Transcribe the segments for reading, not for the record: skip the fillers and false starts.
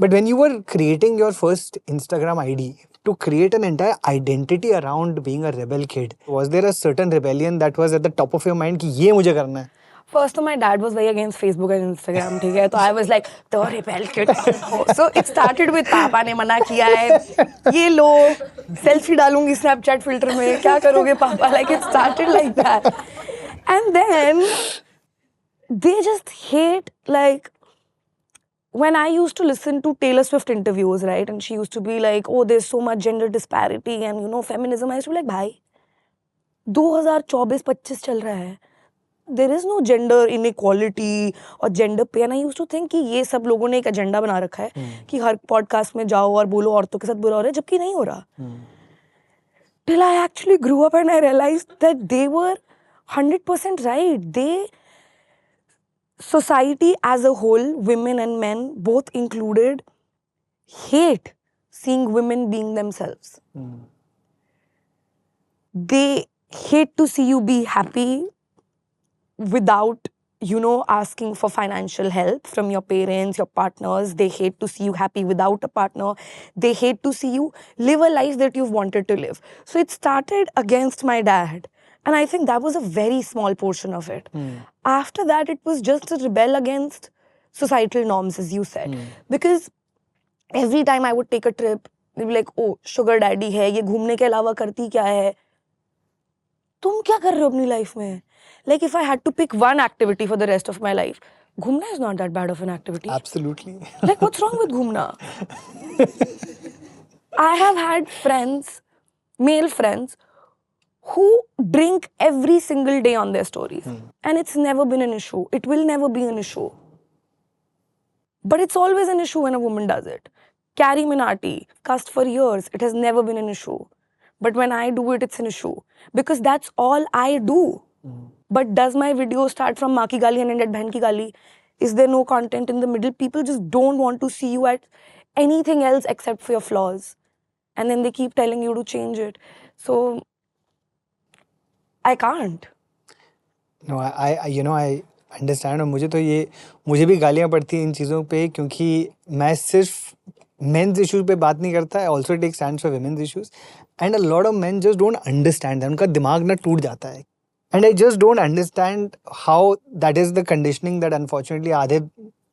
But when you were creating your first Instagram ID, to create an entire identity around being a rebel kid, was there a certain rebellion that was at the top of your mind कि ये मुझे करना है? First, my dad was very against Facebook and Instagram, ठीक है? तो I was like, the rebel kid. So it started with पापा ने मना किया है, ये लो, selfie डालूंगी Snapchat filter में, क्या करोगे पापा? Like it started like that, and then they just hate like. When I used to listen to Taylor Swift interviews, right, and she used to be like, oh, there's so much gender disparity and, you know, feminism, I used to be like, bhai, 2024-25 चल रहा है. There is no gender inequality or gender pay. And I used to think कि ये सब लोगों ने एक agenda बना रखा है कि हर पॉडकास्ट में जाओ और बोलो औरतों के साथ बुरा हो रहा है, जबकि नहीं हो रहा. Till I actually grew up and I realized that they were 100% right. Society as a whole, women and men, both included, hate seeing women being themselves. They hate to see you be happy without, you know, asking for financial help from your parents, your partners. They hate to see you happy without a partner. They hate to see you live a life that you've wanted to live. So it started against my dad. And I think that was a very small portion of it. After that, it was just to rebel against societal norms, as you said. Because every time I would take a trip, they'd be like, oh, sugar daddy hai, ye घूमने के अलावा करती क्या है? तुम क्या कर रहे हो अपनी लाइफ में? Like if I had to pick one activity for the rest of my life, घूमना is not that bad of an activity. Absolutely. Like what's wrong with घूमना? I have had friends, male friends, who drink every single day on their stories. And it's never been an issue. It will never be an issue. But it's always an issue when a woman does it. Carrie Minati, cussed for years, it has never been an issue. But when I do it, it's an issue. Because that's all I do. But does my video start from maa ki gali and end at behen ki gali? Is there no content in the middle? People just don't want to see you at anything else except for your flaws. And then they keep telling you to change it. So I can't. No, I understand. और मुझे भी गालियाँ पड़ती हैं इन चीज़ों पे, क्योंकि मैं सिर्फ men's issues पे बात नहीं करता. I also take stands for women's issues. And a lot of men just don't understand that. उनका दिमाग ना टूट जाता है. And I just don't understand how that is the conditioning that unfortunately आधे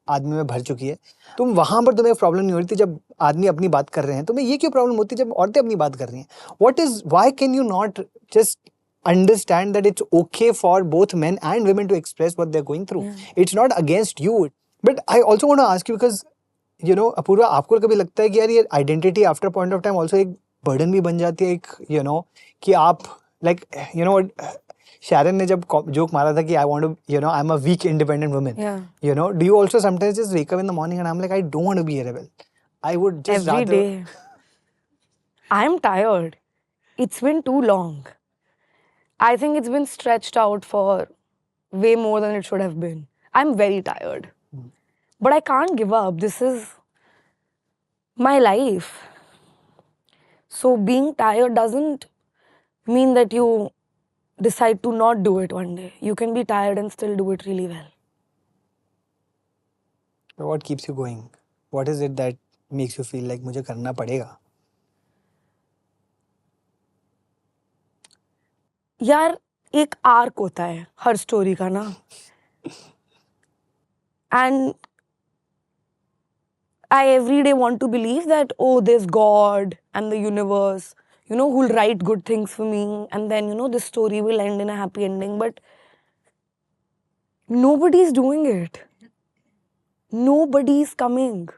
आदमी में भर चुकी है. तुम वहाँ पर तुम्हें प्रॉब्लम नहीं हो रही थी जब आदमी अपनी बात कर रहे हैं, तुम्हें ये क्यों प्रॉब्लम होती है जब औरतें अपनी बात कर रही हैं? Why can you not just understand that it's okay for both men and women to express what they're going through? It's not against you. But I also want to ask you, because you know, Apurva, आपको कभी लगता है कि यार ये identity after a point of time also एक burden भी बन जाती है, एक you know कि आप like you know Sharon ने जब joke मारा था कि I want to, you know, I'm a weak independent woman. Yeah. You know, do you also sometimes just wake up in the morning and I'm like, I don't want to be a rebel. I would just Every rather... day. I'm tired. It's been too long. I think it's been stretched out for way more than it should have been. I'm very tired. But I can't give up. This is my life. So being tired doesn't mean that you decide to not do it one day. You can be tired and still do it really well. So what keeps you going? What is it that makes you feel like मुझे करना पड़ेगा? यार एक arc होता है हर story का ना. And I every day want to believe that, oh, there's God and the universe, you know, who'll write good things for me, and then, you know, this story will end in a happy ending. But nobody's doing it. Nobody's coming.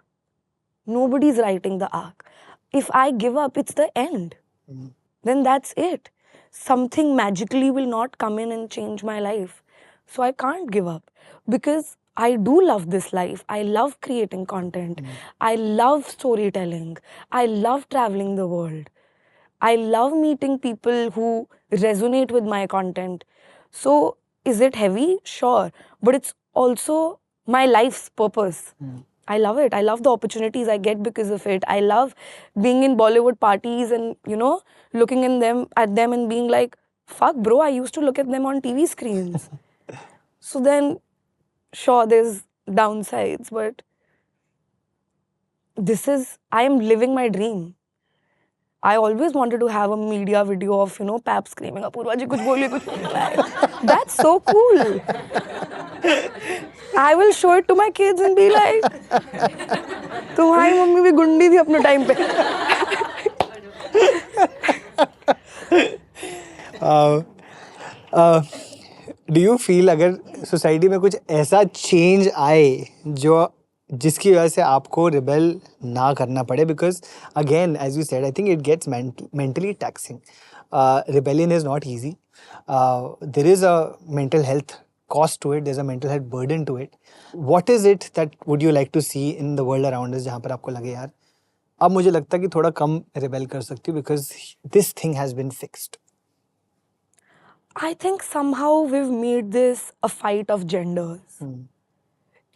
Nobody's writing the arc. If I give up, it's the end. Then that's it. Something magically will not come in and change my life. So I can't give up, because I do love this life. I love creating content. I love storytelling. I love traveling the world. I love meeting people who resonate with my content. So is it heavy? Sure. But it's also my life's purpose. I love it. I love the opportunities I get because of it. I love being in Bollywood parties and, you know, looking at them and being like, fuck bro, I used to look at them on TV screens. So then, sure, there's downsides, but I am living my dream. I always wanted to have a media video of, Pap screaming, Apurva ji kuch boliye, kuch boliye. That's so cool. I will show it to my kids and be like, तुम्हारी mummy भी गुंडी थी अपने time पे. Do you feel अगर society में कुछ ऐसा चेंज आए जो जिसकी वजह से आपको रिबेल ना करना पड़े, because again as you said I think it gets mentally taxing. Rebellion is not easy. There is a mental health cost to it, there's a mental health burden to it. What is it that would you like to see in the world around us जहाँ पर आपको लगे यार अब मुझे लगता है कि थोड़ा कम रिबेल कर सकती हूँ because this thing has been fixed? I think somehow we've made this a fight of genders.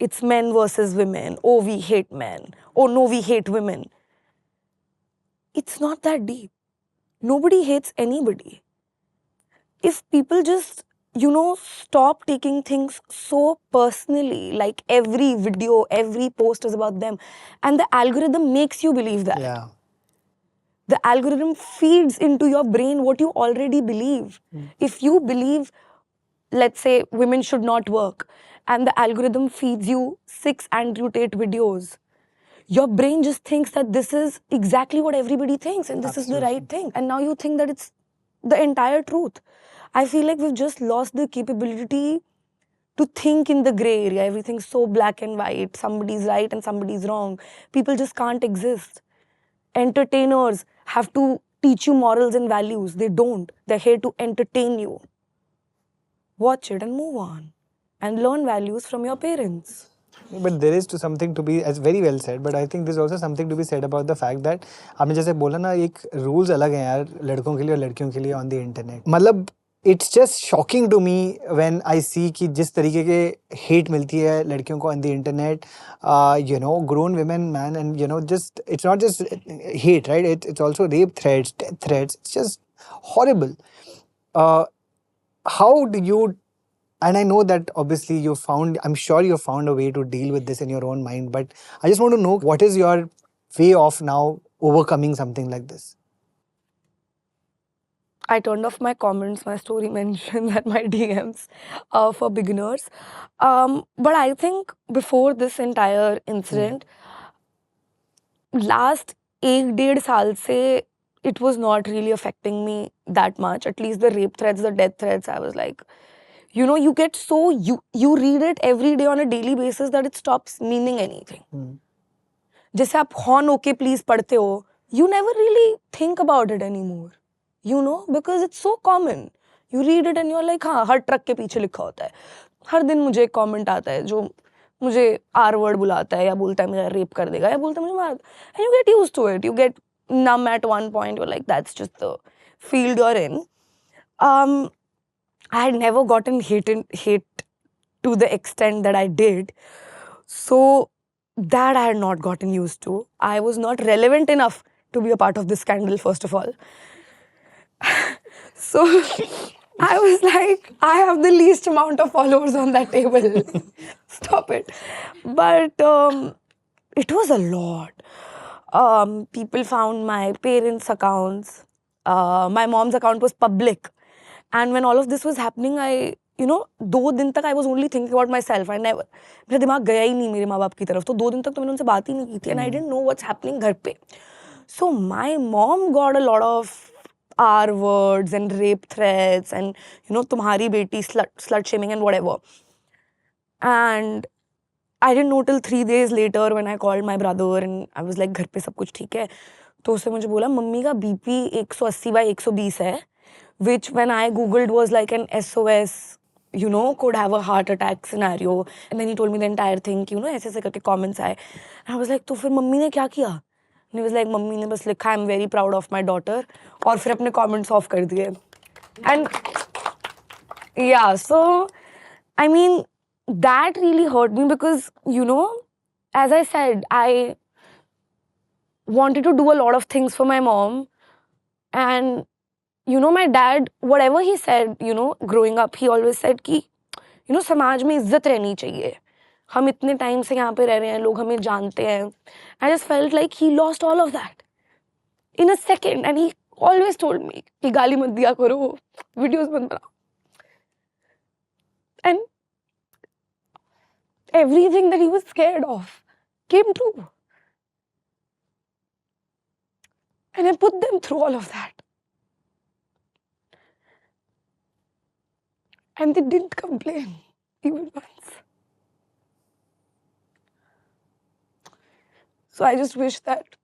It's men versus women. Oh, we hate men. Oh, no, we hate women. It's not that deep. Nobody hates anybody. If people just, stop taking things so personally, like every video, every post is about them, and the algorithm makes you believe that. Yeah. The algorithm feeds into your brain what you already believe. If you believe, let's say, women should not work, and the algorithm feeds you 6 Andrew Tate videos, your brain just thinks that this is exactly what everybody thinks and this is the right thing. And now you think that it's the entire truth. I feel like we've just lost the capability to think in the gray area. Everything's so black and white. Somebody's right and somebody's wrong. People just can't exist. Entertainers have to teach you morals and values. They don't. They're here to entertain you. Watch it and move on. And learn values from your parents. But there is something to be, as very well said, but I think there's also something to be said about the fact that आपने जैसे बोला ना एक rules अलग हैं यार लड़कों के लिए और लड़कियों के लिए on the internet. मतलब it's just shocking to me when I see कि जिस तरीके के hate मिलती है लड़कियों को on the internet, grown women, man, and just it's not just hate, right? It's also rape threats, death threats. It's just horrible. How do you? And I know that obviously I'm sure you found a way to deal with this in your own mind, but I just want to know what is your way of now overcoming something like this? I turned off my comments, my story mentions and my DMs for beginners. But I think before this entire incident, last 1-1.5 साल से it was not really affecting me that much. At least the rape threats, the death threats, I was like, you get so, you read it every day on a daily basis that it stops meaning anything. जैसे आप horn okay please पढ़ते हो, you never really think about it anymore, because it's so common. You read it and you're like, हाँ, हर truck के पीछे लिखा होता है. हर दिन मुझे एक कमेंट आता है जो मुझे आर वर्ड बुलाता है या बोलता है मुझे रेप कर देगा या बोलता है मुझे मार. And you get used to it. You get numb at one point. You're like, that's just the field you're in. I had never gotten hate to the extent that I did. So that I had not gotten used to. I was not relevant enough to be a part of this scandal, first of all. So I was like, I have the least amount of followers on that table. Stop it. But it was a lot. People found my parents' accounts. My mom's account was public. And when all of this was happening, I, 2 दिन तक I was only thinking about myself. मेरा दिमाग गया ही नहीं मेरे माँ बाप की तरफ. तो 2 दिन तक तो मैंने उनसे बात ही नहीं की थी. And I didn't know what's happening घर पे. So my mom got a lot of R words and rape threats and, तुम्हारी बेटी slut shaming and whatever. And I didn't know till 3 days later when I called my brother and I was like, घर पे सब कुछ ठीक है. तो उसने मुझे बोला, मम्मी का BP 180/120 है. Which when I googled was like an SOS, could have a heart attack scenario. And then he told me the entire thing, ऐसे ऐसे करके comments आए. And I was like, तो फिर मम्मी ने क्या किया? And he was like, mummy ने बस लिखा, I'm very proud of my daughter. और फिर अपने comments off कर दिए. And yeah, so I mean, that really hurt me because, as I said, I wanted to do a lot of things for my mom. And my dad, whatever he said, growing up, he always said कि, समाज में इज्जत रहनी चाहिए. हम इतने time से यहाँ पे रह रहे हैं, लोग हमें जानते हैं. I just felt like he lost all of that in a second, and he always told me कि गाली मत दिया करो, videos मत बनाओ. And everything that he was scared of came true. And I put them through all of that. And they didn't complain even once. So I just wish that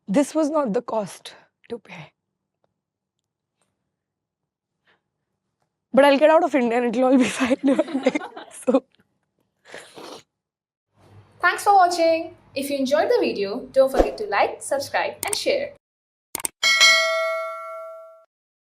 this was not the cost to pay. But I'll get out of India and it'll all be fine. So. Thanks for watching. If you enjoyed the video, don't forget to like, subscribe and share.